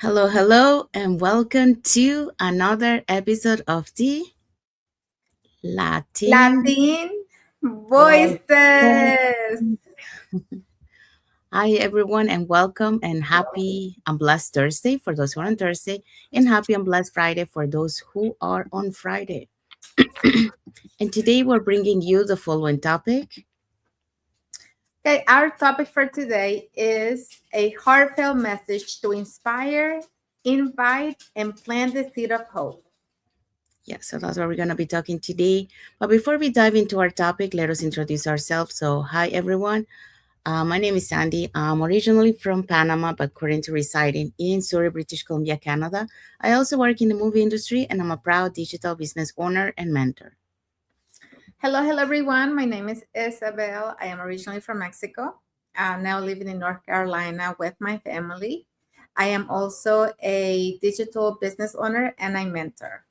Hello, hello, and welcome to another episode of the Latin Latin Voice. voices. Hi, everyone, and welcome, and happy and blessed Thursday for those who are on Thursday, and happy and blessed Friday for those who are on Friday. And today we're bringing you the following topic. Okay, our topic for today is a heartfelt message to inspire, invite, and plant the seed of hope. Yeah, so that's what we're going to be talking today. But before we dive into our topic, let us introduce ourselves. So, hi, everyone. My name is Sandy. I'm originally from Panama, but currently residing in Surrey, British Columbia, Canada. I also work in the movie industry, and I'm a proud digital business owner and mentor. Hello, everyone. My name is Isabel. I am originally from Mexico. I'm now living in North Carolina with my family. I am also a digital business owner and a mentor.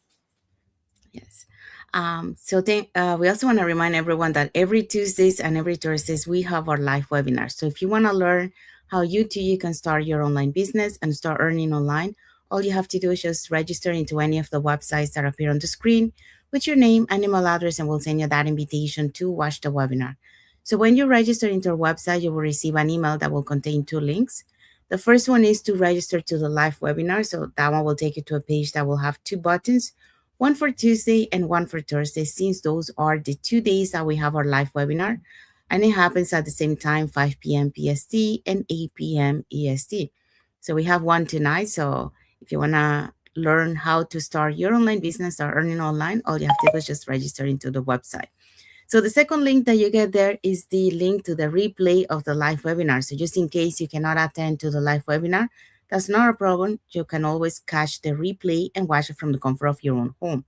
Yes. We also want to remind everyone that every Tuesdays and every Thursdays we have our live webinars. So if you want to learn how you can start your online business and start earning online, all you have to do is just register into any of the websites that appear on the screen with your name and email address, and we'll send you that invitation to watch the webinar. So when you register into our website, you will receive an email that will contain two links. The first one is to register to the live webinar. So that one will take you to a page that will have two buttons, one for Tuesday and one for Thursday, since those are the 2 days that we have our live webinar. And it happens at the same time, 5 p.m. PST and 8 p.m. EST. So we have one tonight. So if you want to learn how to start your online business or earning online, all you have to do is just register into the website. So the second link that you get there is the link to the replay of the live webinar. So just in case you cannot attend to the live webinar, that's not a problem. You can always catch the replay and watch it from the comfort of your own home.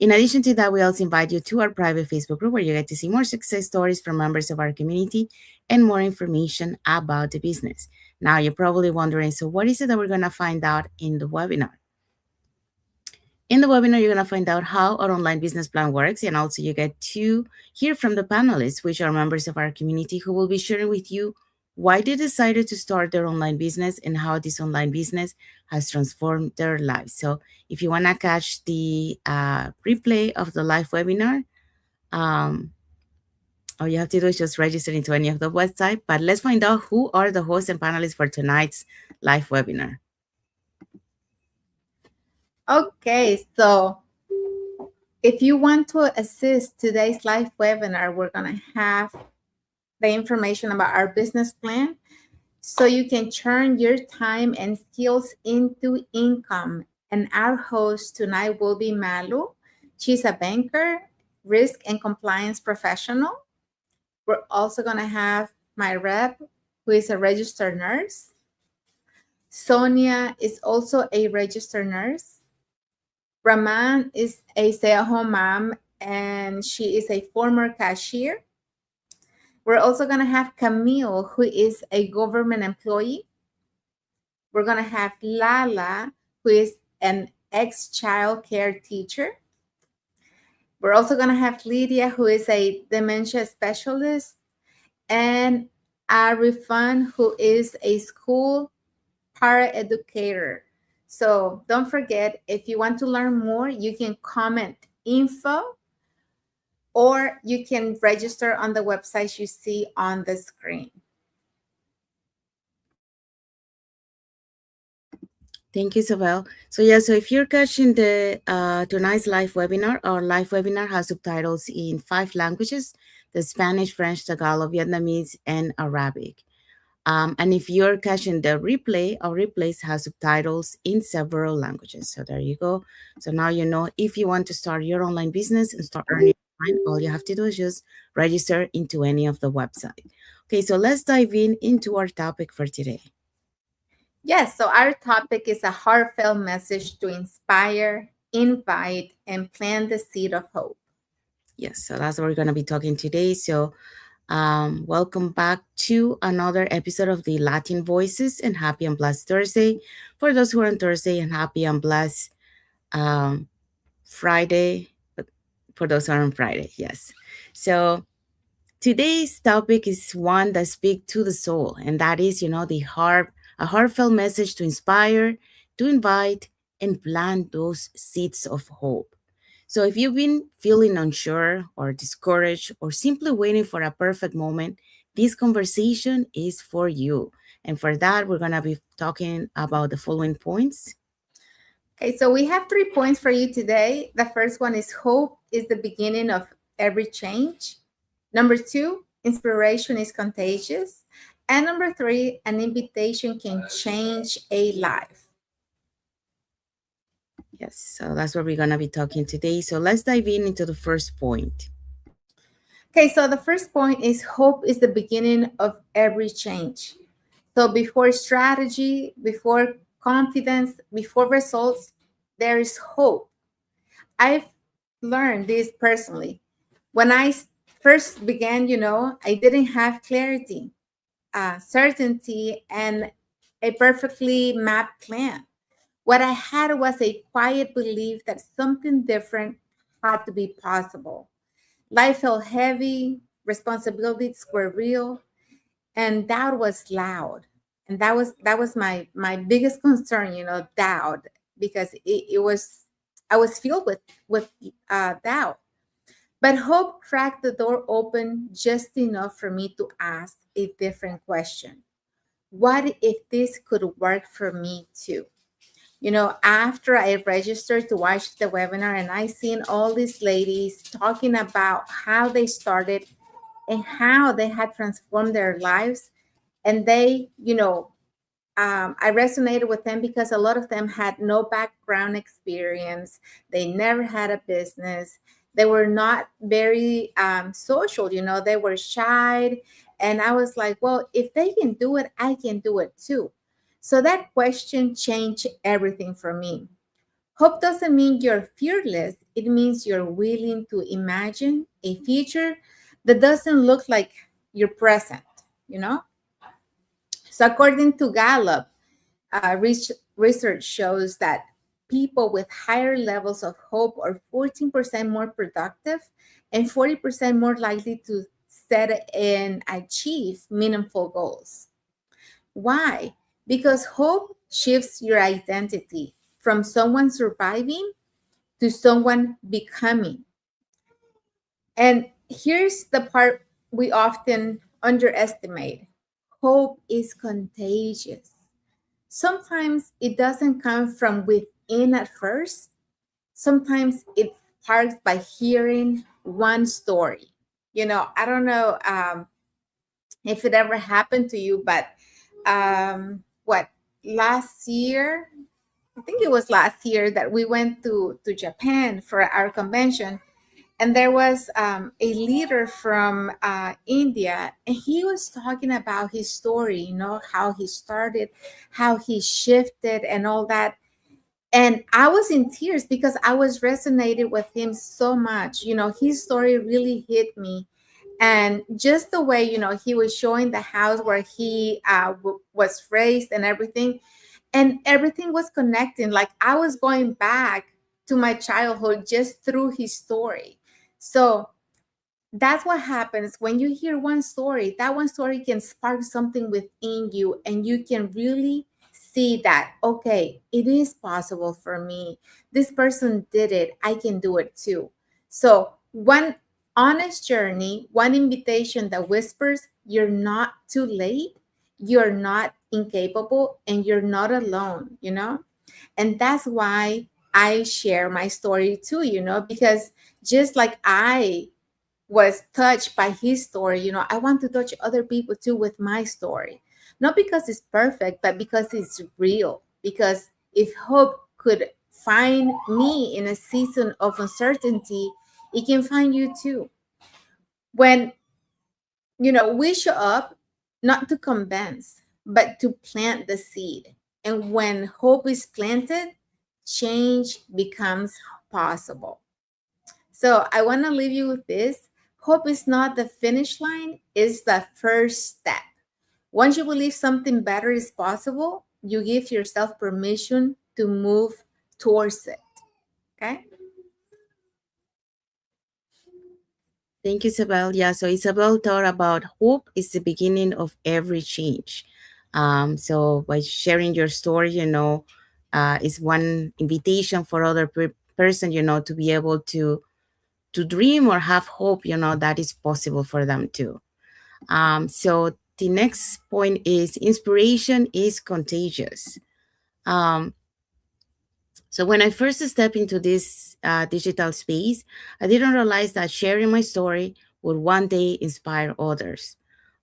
In addition to that, we also invite you to our private Facebook group where you get to see more success stories from members of our community and more information about the business. Now, you're probably wondering, so what is it that we're going to find out in the webinar? In the webinar, you're going to find out how our online business plan works, and also you get to hear from the panelists, which are members of our community who will be sharing with you why they decided to start their online business and how this online business has transformed their lives. So if you want to catch the replay of the live webinar, um, all you have to do is just register into any of the website. But let's find out who are the hosts and panelists for tonight's live webinar. Okay, so if you want to assist today's live webinar, we're going to have the information about our business plan so you can turn your time and skills into income. And our host tonight will be Malu. She's a banker, risk and compliance professional. We're also going to have my rep, who is a registered nurse. Sonia is also a registered nurse. Raman is a stay-at-home mom, and she is a former cashier. We're also going to have Camille, who is a government employee. We're going to have Lala, who is an ex-child care teacher. We're also going to have Lydia, who is a dementia specialist, and Arifan, who is a school paraeducator. So don't forget, if you want to learn more, you can comment info or you can register on the website you see on the screen. Thank you, Isabel. So if you're catching the tonight's live webinar, our live webinar has subtitles in 5 languages: the Spanish, French, Tagalog, Vietnamese, and Arabic. And if you're catching the replay, our replays has subtitles in several languages. So there you go. So now you know, if you want to start your online business and start earning online, all you have to do is just register into any of the website. Okay, so let's dive into our topic for today. Yes, so our topic is a heartfelt message to inspire, invite, and plant the seed of hope. Yes, so that's what we're going to be talking today. So welcome back to another episode of the Latin Voices, and happy and blessed Thursday for those who are on Thursday, and happy and blessed um, Friday for those who are on Friday. Yes. So today's topic is one that speaks to the soul, and that is, the heart, a heartfelt message to inspire, to invite and plant those seeds of hope. So if you've been feeling unsure or discouraged or simply waiting for a perfect moment, this conversation is for you. And for that, we're going to be talking about the following points. Okay, so we have 3 points for you today. The first one is hope is the beginning of every change. Number two, inspiration is contagious. And number three, an invitation can change a life. Yes, so that's what we're going to be talking today. So let's dive in into the first point. Okay, so the first point is hope is the beginning of every change. So before strategy, before confidence, before results, there is hope. I've learned this personally. When first began, I didn't have clarity, certainty, and a perfectly mapped plan. What I had was a quiet belief that something different had to be possible. Life felt heavy, responsibilities were real, and doubt was loud. And that was my biggest concern, doubt, because it was I was filled with doubt. But hope cracked the door open just enough for me to ask a different question. What if this could work for me too? After I registered to watch the webinar and I seen all these ladies talking about how they started and how they had transformed their lives, and I resonated with them because a lot of them had no background experience. They never had a business. They were not very social, they were shy. And I was like, well, if they can do it, I can do it too. So that question changed everything for me. Hope doesn't mean you're fearless, it means you're willing to imagine a future that doesn't look like your present, you know? So, according to Gallup, research shows that people with higher levels of hope are 14% more productive and 40% more likely to set and achieve meaningful goals. Why? Because hope shifts your identity from someone surviving to someone becoming. And here's the part we often underestimate: hope is contagious. Sometimes it doesn't come from within at first. Sometimes it starts by hearing one story. I don't know if it ever happened to you, but what last year? I think it was last year that we went to Japan for our convention, and there was a leader from India, and he was talking about his story, how he started, how he shifted, and all that. And I was in tears because I was resonated with him so much. His story really hit me. And just the way, he was showing the house where he was raised and everything was connecting. Like I was going back to my childhood just through his story. So that's what happens when you hear one story. That one story can spark something within you, and you can really see that, okay, it is possible for me. This person did it. I can do it too. So, one honest journey, one invitation that whispers, you're not too late, you're not incapable, and you're not alone. And that's why I share my story too, because just like I was touched by his story, I want to touch other people too with my story. Not because it's perfect, but because it's real. Because if hope could find me in a season of uncertainty, it can find you too. When, we show up not to convince, but to plant the seed. And when hope is planted, change becomes possible. So I want to leave you with this. Hope is not the finish line, it's the first step. Once you believe something better is possible, you give yourself permission to move towards it. Okay? Thank you, Isabel. Yeah, so Isabel thought about hope is the beginning of every change. So by sharing your story, is one invitation for other person, to be able to dream or have hope, that is possible for them too. So the next point is inspiration is contagious. Um, so when I first stepped into this digital space, I didn't realize that sharing my story would one day inspire others.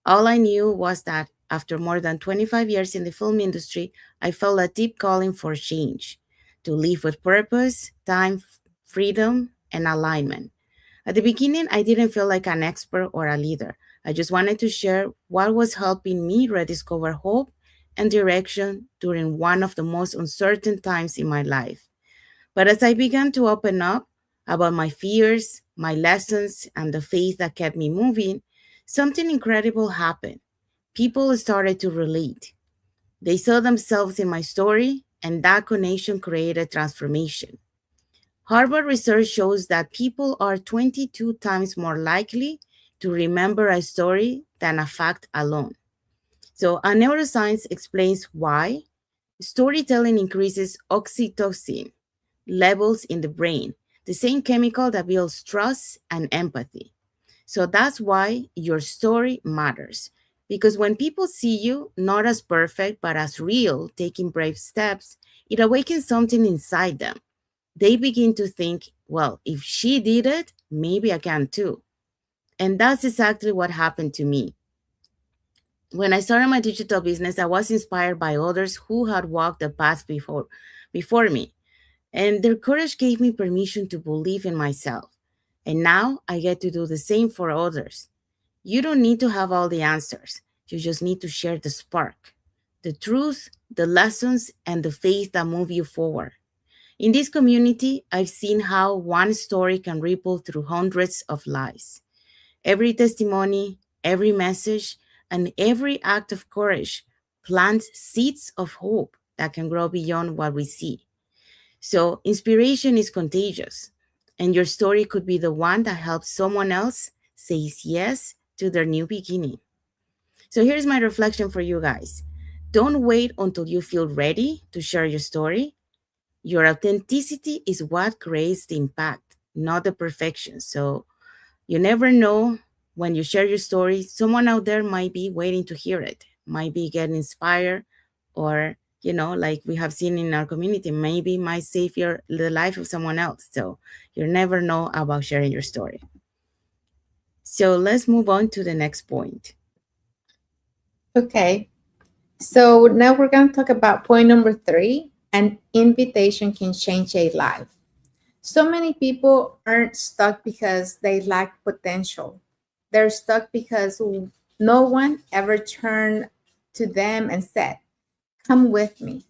All I knew was that after more than 25 years in the film industry, I felt a deep calling for change, to live with purpose, time, freedom, and alignment. At the beginning, I didn't feel like an expert or a leader. I just wanted to share what was helping me rediscover hope and direction during one of the most uncertain times in my life. But as I began to open up about my fears, my lessons, and the faith that kept me moving, something incredible happened. People started to relate. They saw themselves in my story, and that connection created transformation. Harvard research shows that people are 22 times more likely to remember a story than a fact alone. So, a neuroscience explains why storytelling increases oxytocin levels in the brain, the same chemical that builds trust and empathy. So, that's why your story matters. Because when people see you not as perfect, but as real, taking brave steps, it awakens something inside them. They begin to think, well, if she did it, maybe I can too. And that's exactly what happened to me. When I started my digital business, I was inspired by others who had walked the path before me. And their courage gave me permission to believe in myself. And now I get to do the same for others. You don't need to have all the answers. You just need to share the spark, the truth, the lessons, and the faith that move you forward. In this community, I've seen how one story can ripple through hundreds of lives. Every testimony, every message, and every act of courage plants seeds of hope that can grow beyond what we see. So, inspiration is contagious, and your story could be the one that helps someone else say yes to their new beginning. So, here's my reflection for you guys. Don't wait until you feel ready to share your story. Your authenticity is what creates the impact, not the perfection. So you never know, when you share your story, someone out there might be waiting to hear it, might be getting inspired, or, like we have seen in our community, maybe might save the life of someone else. So you never know about sharing your story. So let's move on to the next point. Okay. So now we're going to talk about point number 3, an invitation can change a life. So many people aren't stuck because they lack potential. They're stuck because no one ever turned to them and said, "Come with me."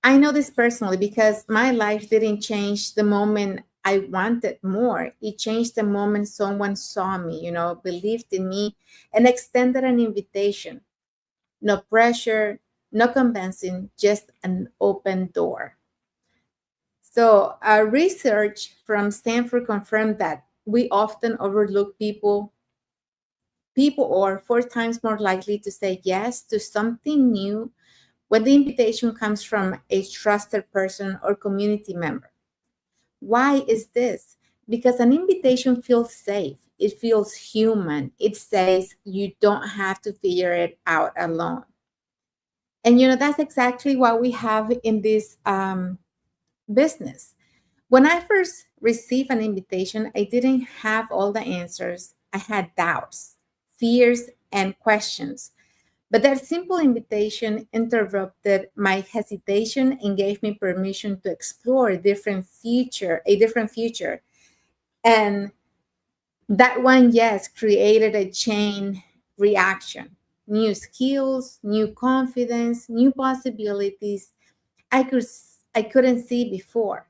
I know this personally because my life didn't change the moment I wanted more. It changed the moment someone saw me, believed in me, and extended an invitation. No pressure, no convincing, just an open door. So, research from Stanford confirmed that we often overlook people. People are 4 times more likely to say yes to something new when the invitation comes from a trusted person or community member. Why is this? Because an invitation feels safe. It feels human. It says you don't have to figure it out alone. And that's exactly what we have in this business. When I first received an invitation, I didn't have all the answers. I had doubts, fears, and questions. But that simple invitation interrupted my hesitation and gave me permission to explore a different future. And that one yes created a chain reaction. New skills, new confidence, new possibilities I couldn't see before.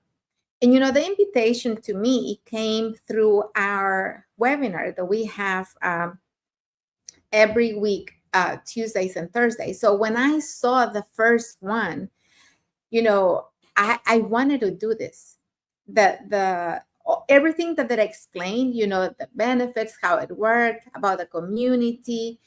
And the invitation to me it came through our webinar that we have every week, Tuesdays and Thursdays. So when I saw the first one, you know, I wanted to do this. The everything that explained, the benefits, how it worked, about the community.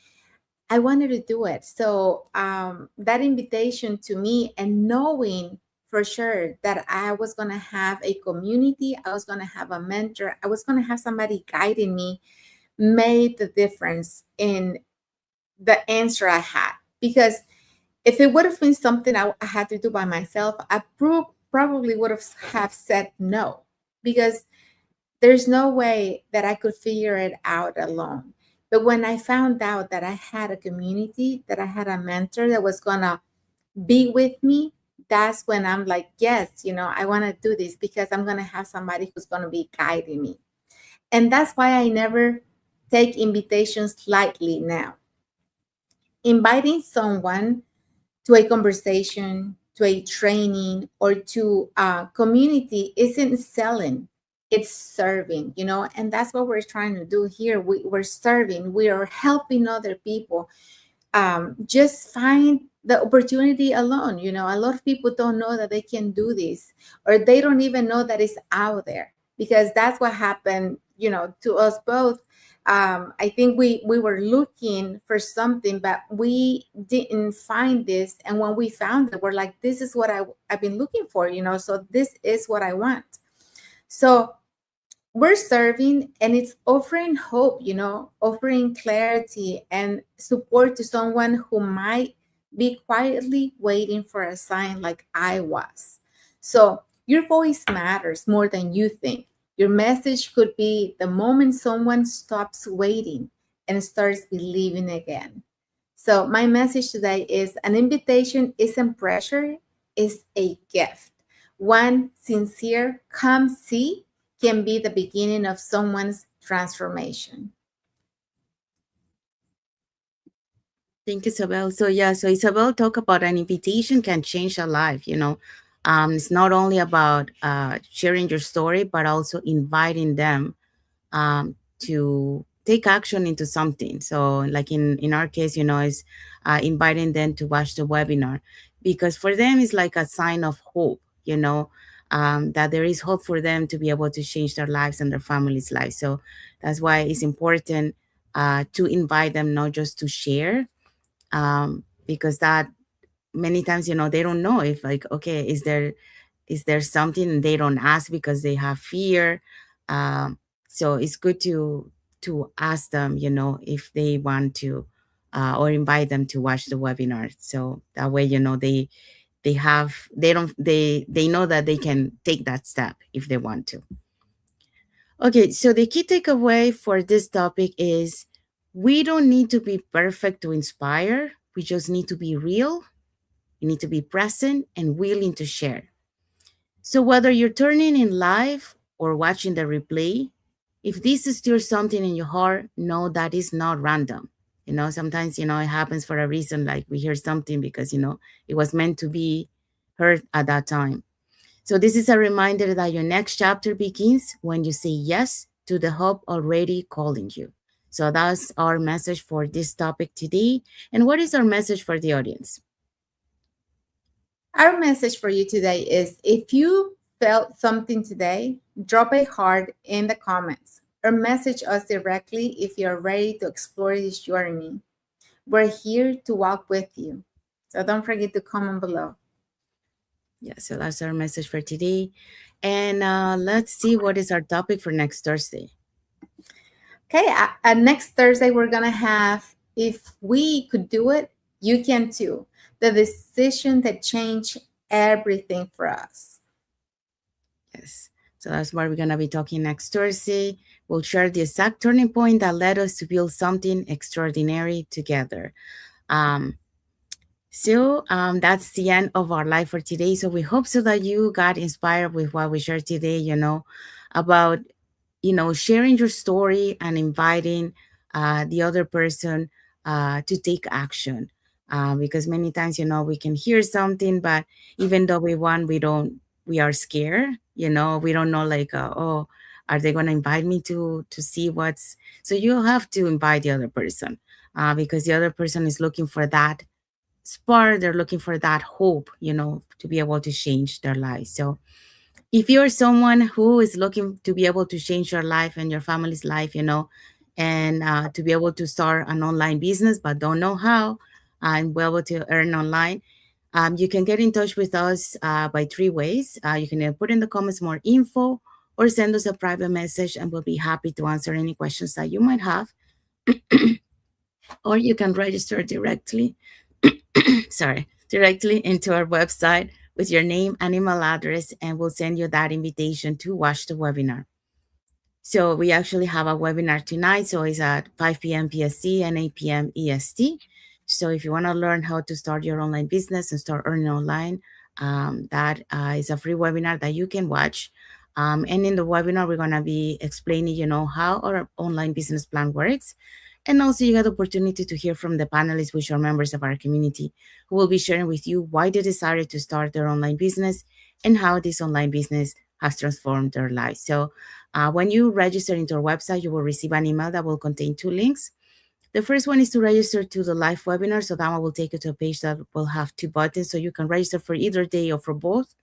I wanted to do it. So that invitation to me, and knowing for sure that I was going to have a community, I was going to have a mentor, I was going to have somebody guiding me, made the difference in the answer I had. Because if it would have been something I had to do by myself, I probably would have said no, because there's no way that I could figure it out alone. But when I found out that I had a community, that I had a mentor that was gonna be with me, that's when I'm like, yes, I want to do this, because I'm gonna have somebody who's gonna be guiding me. And that's why I never take invitations lightly now. Inviting someone to a conversation, to a training, or to a community isn't selling, it's serving, and that's what we're trying to do here. We're serving, we are helping other people just find the opportunity alone. A lot of people don't know that they can do this, or they don't even know that it's out there, because that's what happened, to us both. I think we were looking for something, but we didn't find this. And when we found it, we're like, this is what I've been looking for, so this is what I want. So we're serving, and it's offering hope, offering clarity and support to someone who might be quietly waiting for a sign, like I was. So your voice matters more than you think. Your message could be the moment someone stops waiting and starts believing again. So my message today is: an invitation isn't pressure, it's a gift. One sincere come see can be the beginning of someone's transformation. Thank you, Isabel. So yeah, so Isabel talk about an invitation can change a life. It's not only about sharing your story, but also inviting them to take action into something. So, like in our case, is inviting them to watch the webinar, because for them it's like a sign of hope. That there is hope for them to be able to change their lives and their families' lives. So that's why it's important to invite them, not just to share, because that many times they don't know if, like, okay, is there something, and they don't ask because they have fear. So it's good to ask them, if they want to, or invite them to watch the webinar, so that way they know that they can take that step if they want to. Okay, so the key takeaway for this topic is: we don't need to be perfect to inspire. We just need to be real. We need to be present and willing to share. So whether you're turning in live or watching the replay, if this stirs something in your heart, know that is not random. Sometimes, it happens for a reason, like we hear something because, it was meant to be heard at that time. So this is a reminder that your next chapter begins when you say yes to the hope already calling you. So that's our message for this topic today. And what is our message for the audience? Our message for you today is: if you felt something today, drop a heart in the comments, or message us directly if you're ready to explore this journey. We're here to walk with you. So don't forget to comment below. Yeah, so that's our message for today. And let's see what is our topic for next Thursday. Okay, next Thursday, we're going to have If We Could Do It, You Can Too. The decision that changed everything for us. Yes. So that's what we're going to be talking next Thursday. We'll share the exact turning point that led us to build something extraordinary together. Um, so that's the end of our life for today. So we hope so that you got inspired with what we shared today, about sharing your story and inviting the other person to take action. Because many times, we can hear something, but even though we are scared. We don't know, like, oh, are they going to invite me to see what's. So you have to invite the other person, because the other person is looking for that spark. They're looking for that hope, to be able to change their lives. So if you're someone who is looking to be able to change your life and your family's life, and to be able to start an online business but don't know how and be able to earn online, you can get in touch with us by three ways. You can put in the comments more info or send us a private message, and we'll be happy to answer any questions that you might have. Or you can register directly, sorry, directly into our website with your name and email address, and we'll send you that invitation to watch the webinar. So we actually have a webinar tonight. So it's at 5 p.m. PST and 8 p.m. EST. So if you want to learn how to start your online business and start earning online, that is a free webinar that you can watch. And in the webinar, we're going to be explaining, how our online business plan works. And also you get the opportunity to hear from the panelists, which are members of our community, who will be sharing with you why they decided to start their online business and how this online business has transformed their lives. So when you register into our website, you will receive an email that will contain two links. The first one is to register to the live webinar. So that one will take you to a page that will have two buttons. So you can register for either day or for both.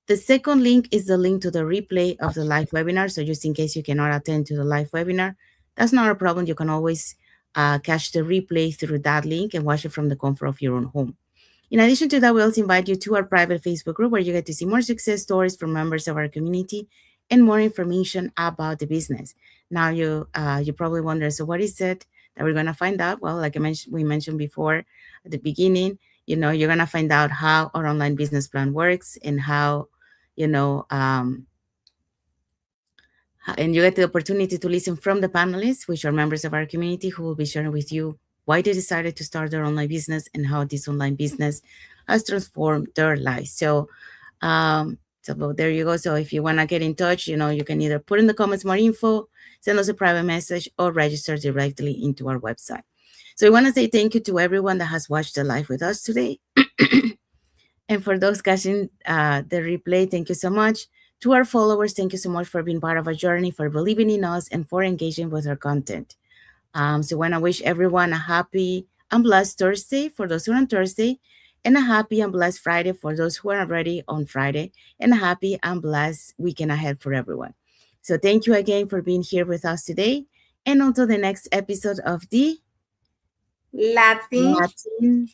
The second link is the link to the replay of the live webinar. So just in case you cannot attend to the live webinar, that's not a problem. You can always catch the replay through that link and watch it from the comfort of your own home. In addition to that, we also invite you to our private Facebook group where you get to see more success stories from members of our community and more information about the business. Now you probably wonder, so what is it that we're gonna find out? Well, like we mentioned before at the beginning, you're gonna find out how our online business plan works and how, you know, and you get the opportunity to listen from the panelists, which are members of our community, who will be sharing with you why they decided to start their online business and how this online business has transformed their lives. So there you go. So if you want to get in touch, you can either put in the comments more info, send us a private message, or register directly into our website. So I want to say thank you to everyone that has watched the live with us today. And for those catching the replay, thank you so much. To our followers, thank you so much for being part of our journey, for believing in us, and for engaging with our content. So I want to wish everyone a happy and blessed Thursday for those who are on Thursday, and a happy and blessed Friday for those who are already on Friday, and a happy and blessed weekend ahead for everyone. So thank you again for being here with us today, and until the next episode of the Latin Latin.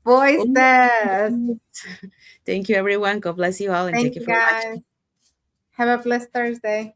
voices. Thank you, everyone. God bless you all, and Thank thank you you, for guys. watching. Have a blessed Thursday.